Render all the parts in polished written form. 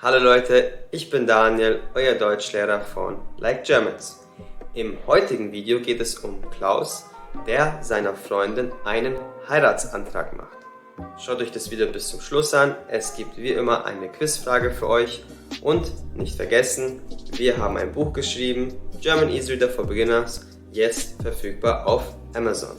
Hallo Leute, ich bin Daniel, euer Deutschlehrer von Like Germans. Im heutigen Video geht es um Klaus, der seiner Freundin einen Heiratsantrag macht. Schaut euch das Video bis zum Schluss an, es gibt wie immer eine Quizfrage für euch und nicht vergessen, wir haben ein Buch geschrieben, German Easy Reader for Beginners, jetzt verfügbar auf Amazon.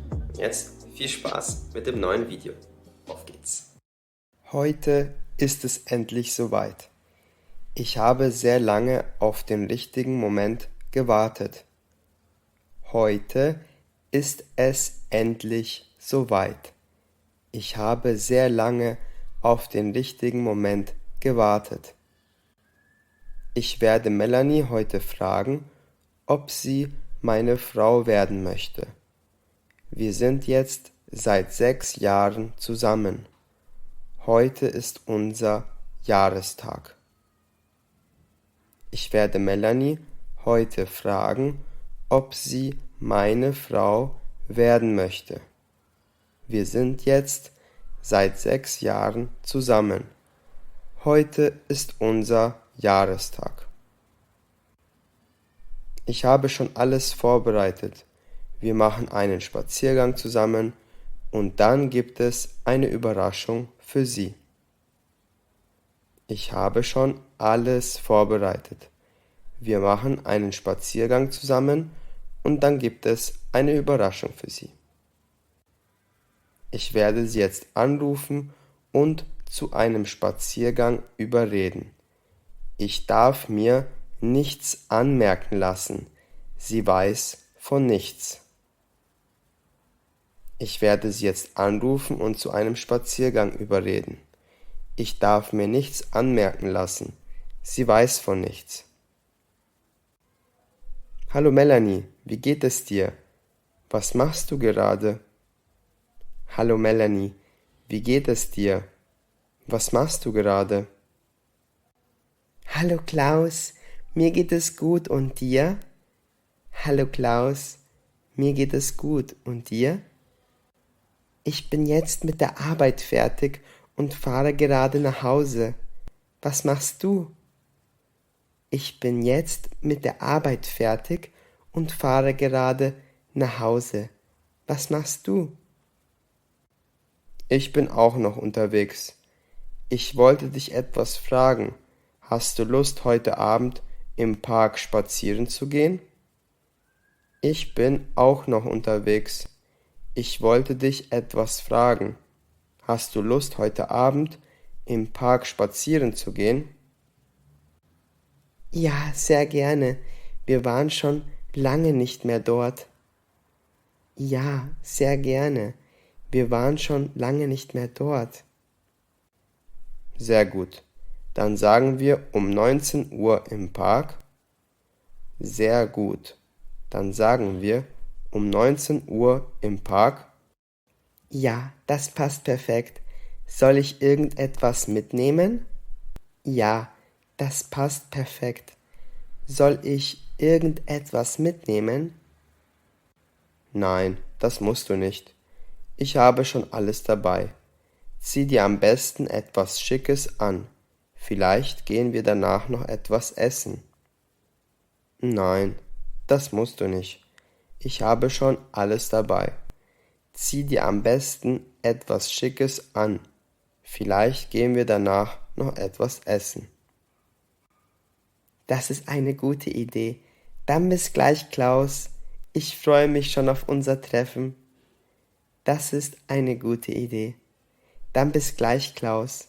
Und jetzt viel Spaß mit dem neuen Video. Auf geht's! Heute ist es endlich soweit. Ich habe sehr lange auf den richtigen Moment gewartet. Heute ist es endlich soweit. Ich habe sehr lange auf den richtigen Moment gewartet. Ich werde Melanie heute fragen, ob sie meine Frau werden möchte. Wir sind jetzt seit 6 Jahren zusammen. Heute ist unser Jahrestag. Ich werde Melanie heute fragen, ob sie meine Frau werden möchte. Wir sind jetzt seit 6 Jahren zusammen. Heute ist unser Jahrestag. Ich habe schon alles vorbereitet. Wir machen einen Spaziergang zusammen und dann gibt es eine Überraschung für sie. Ich habe schon alles vorbereitet. Wir machen einen Spaziergang zusammen und dann gibt es eine Überraschung für sie. Ich werde sie jetzt anrufen und zu einem Spaziergang überreden. Ich darf mir nichts anmerken lassen. Sie weiß von nichts. Ich werde sie jetzt anrufen und zu einem Spaziergang überreden. Ich darf mir nichts anmerken lassen. Sie weiß von nichts. Hallo Melanie, wie geht es dir? Was machst du gerade? Hallo Melanie, wie geht es dir? Was machst du gerade? Hallo Klaus, mir geht es gut und dir? Hallo Klaus, mir geht es gut und dir? Ich bin jetzt mit der Arbeit fertig und fahre gerade nach Hause. Was machst du? Ich bin jetzt mit der Arbeit fertig und fahre gerade nach Hause. Was machst du? Ich bin auch noch unterwegs. Ich wollte dich etwas fragen. Hast du Lust, heute Abend im Park spazieren zu gehen? Ich bin auch noch unterwegs. Ich wollte dich etwas fragen. Hast du Lust, heute Abend im Park spazieren zu gehen? Ja, sehr gerne. Wir waren schon lange nicht mehr dort. Ja, sehr gerne. Wir waren schon lange nicht mehr dort. Sehr gut. Dann sagen wir um 19 Uhr im Park. Sehr gut. Dann sagen wir um 19 Uhr im Park. Ja, das passt perfekt. Soll ich irgendetwas mitnehmen? Ja, das passt perfekt. Soll ich irgendetwas mitnehmen? Nein, das musst du nicht. Ich habe schon alles dabei. Zieh dir am besten etwas Schickes an. Vielleicht gehen wir danach noch etwas essen. Nein, das musst du nicht. Ich habe schon alles dabei. Zieh dir am besten etwas Schickes an. Vielleicht gehen wir danach noch etwas essen. Das ist eine gute Idee. Dann bis gleich, Klaus. Ich freue mich schon auf unser Treffen. Das ist eine gute Idee. Dann bis gleich, Klaus.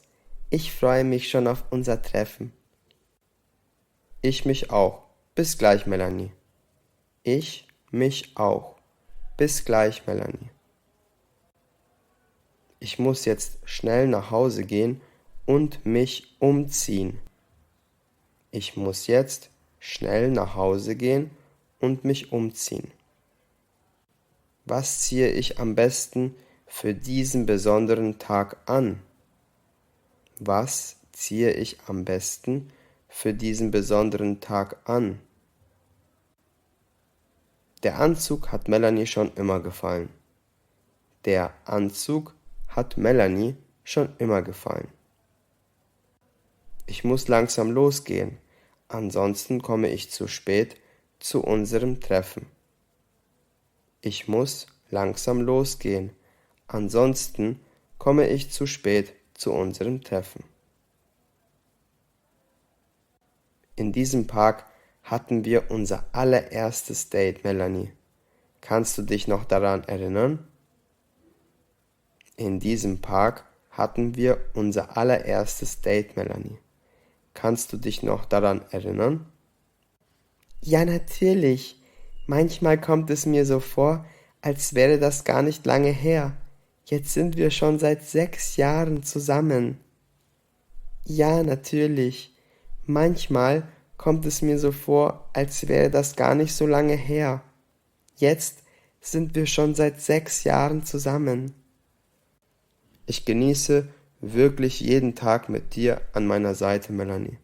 Ich freue mich schon auf unser Treffen. Ich mich auch. Bis gleich, Melanie. Ich mich auch. Bis gleich, Melanie. Ich muss jetzt schnell nach Hause gehen und mich umziehen. Ich muss jetzt schnell nach Hause gehen und mich umziehen. Was ziehe ich am besten für diesen besonderen Tag an? Was ziehe ich am besten für diesen besonderen Tag an? Der Anzug hat Melanie schon immer gefallen. Der Anzug hat Melanie schon immer gefallen. Ich muss langsam losgehen, ansonsten komme ich zu spät zu unserem Treffen. Ich muss langsam losgehen, ansonsten komme ich zu spät zu unserem Treffen. In diesem Park hatten wir unser allererstes Date, Melanie. Kannst du dich noch daran erinnern? In diesem Park hatten wir unser allererstes Date, Melanie. Kannst du dich noch daran erinnern? Ja, natürlich. Manchmal kommt es mir so vor, als wäre das gar nicht lange her. Jetzt sind wir schon seit 6 Jahren zusammen. Ja, natürlich. Manchmal kommt es mir so vor, als wäre das gar nicht so lange her. Jetzt sind wir schon seit 6 Jahren zusammen. Ich genieße wirklich jeden Tag mit dir an meiner Seite, Melanie.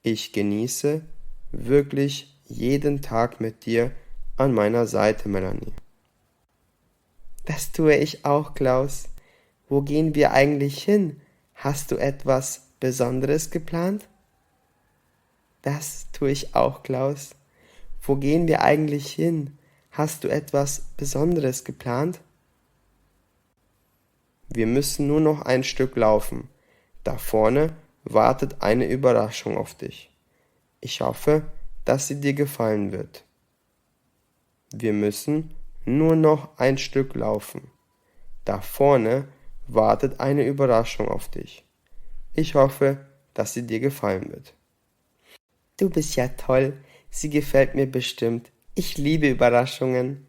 Ich genieße wirklich jeden Tag mit dir an meiner Seite, Melanie. Das tue ich auch, Klaus. Wo gehen wir eigentlich hin? Hast du etwas Besonderes geplant? Das tue ich auch, Klaus. Wo gehen wir eigentlich hin? Hast du etwas Besonderes geplant? Wir müssen nur noch ein Stück laufen. Da vorne wartet eine Überraschung auf dich. Ich hoffe, dass sie dir gefallen wird. Wir müssen nur noch ein Stück laufen. Da vorne wartet eine Überraschung auf dich. Ich hoffe, dass sie dir gefallen wird. Du bist ja toll. Sie gefällt mir bestimmt. Ich liebe Überraschungen.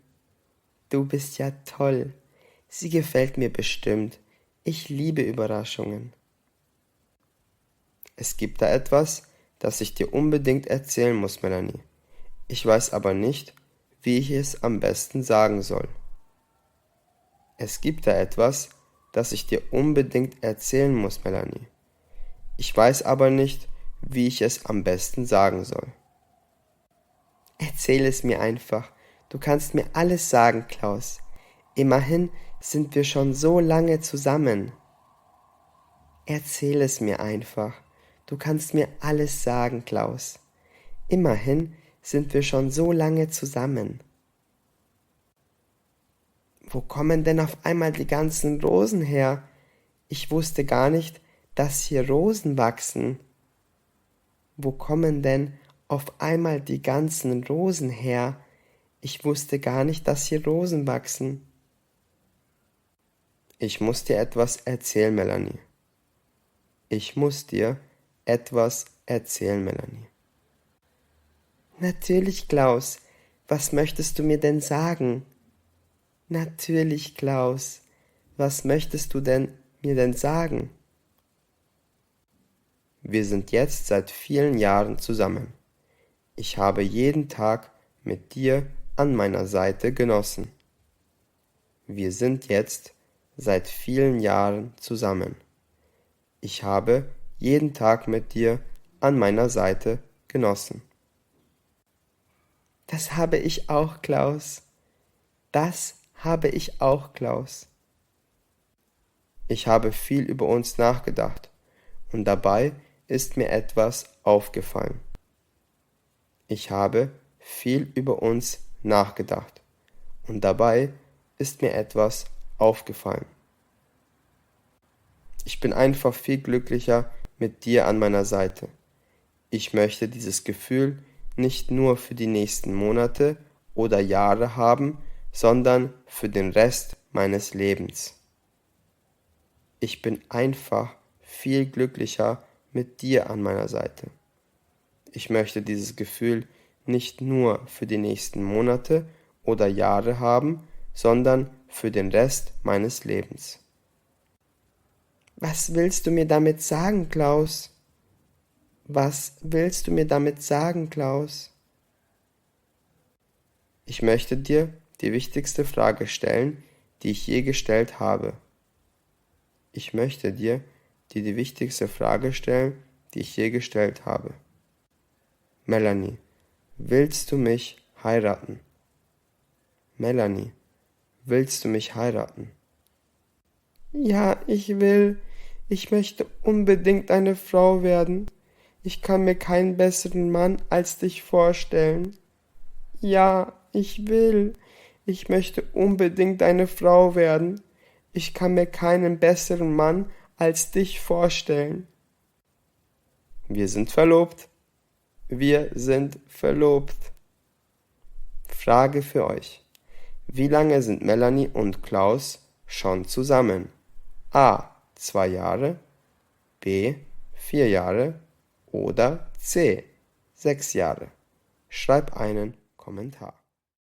Du bist ja toll. Sie gefällt mir bestimmt. Ich liebe Überraschungen. Es gibt da etwas, das ich dir unbedingt erzählen muss, Melanie. Ich weiß aber nicht, wie ich es am besten sagen soll. Es gibt da etwas, das ich dir unbedingt erzählen muss, Melanie. Ich weiß aber nicht, wie ich es am besten sagen soll. Erzähl es mir einfach. Du kannst mir alles sagen, Klaus. Immerhin sind wir schon so lange zusammen. Erzähl es mir einfach. Du kannst mir alles sagen, Klaus. Immerhin sind wir schon so lange zusammen. Wo kommen denn auf einmal die ganzen Rosen her? Ich wusste gar nicht, dass hier Rosen wachsen. Wo kommen denn auf einmal die ganzen Rosen her? Ich wusste gar nicht, dass hier Rosen wachsen. Ich muss dir etwas erzählen, Melanie. Ich muss dir etwas erzählen, Melanie. Natürlich, Klaus. Was möchtest du mir denn sagen? Natürlich, Klaus. Was möchtest du denn mir denn sagen? Wir sind jetzt seit vielen Jahren zusammen. Ich habe jeden Tag mit dir an meiner Seite genossen. Wir sind jetzt seit vielen Jahren zusammen. Ich habe jeden Tag mit dir an meiner Seite genossen. Das habe ich auch, Klaus. Das habe ich auch, Klaus. Ich habe viel über uns nachgedacht und dabei ist mir etwas aufgefallen. Ich habe viel über uns nachgedacht und dabei ist mir etwas aufgefallen. Ich bin einfach viel glücklicher mit dir an meiner Seite. Ich möchte dieses Gefühl nicht nur für die nächsten Monate oder Jahre haben, sondern für den Rest meines Lebens. Ich bin einfach viel glücklicher mit dir an meiner Seite. Ich möchte dieses Gefühl nicht nur für die nächsten Monate oder Jahre haben, sondern für den Rest meines Lebens. Was willst du mir damit sagen, Klaus? Was willst du mir damit sagen, Klaus? Ich möchte dir die wichtigste Frage stellen, die ich je gestellt habe. Ich möchte dir die wichtigste Frage stellen, die ich je gestellt habe. Melanie, willst du mich heiraten? Melanie, willst du mich heiraten? Ja, ich will. Ich möchte unbedingt eine Frau werden. Ich kann mir keinen besseren Mann als dich vorstellen. Ja, ich will. Ich möchte unbedingt eine Frau werden. Ich kann mir keinen besseren Mann als dich vorstellen. Wir sind verlobt. Wir sind verlobt. Frage für euch. Wie lange sind Melanie und Klaus schon zusammen? A. 2 Jahre, B. 4 Jahre oder C. 6 Jahre. Schreib einen Kommentar.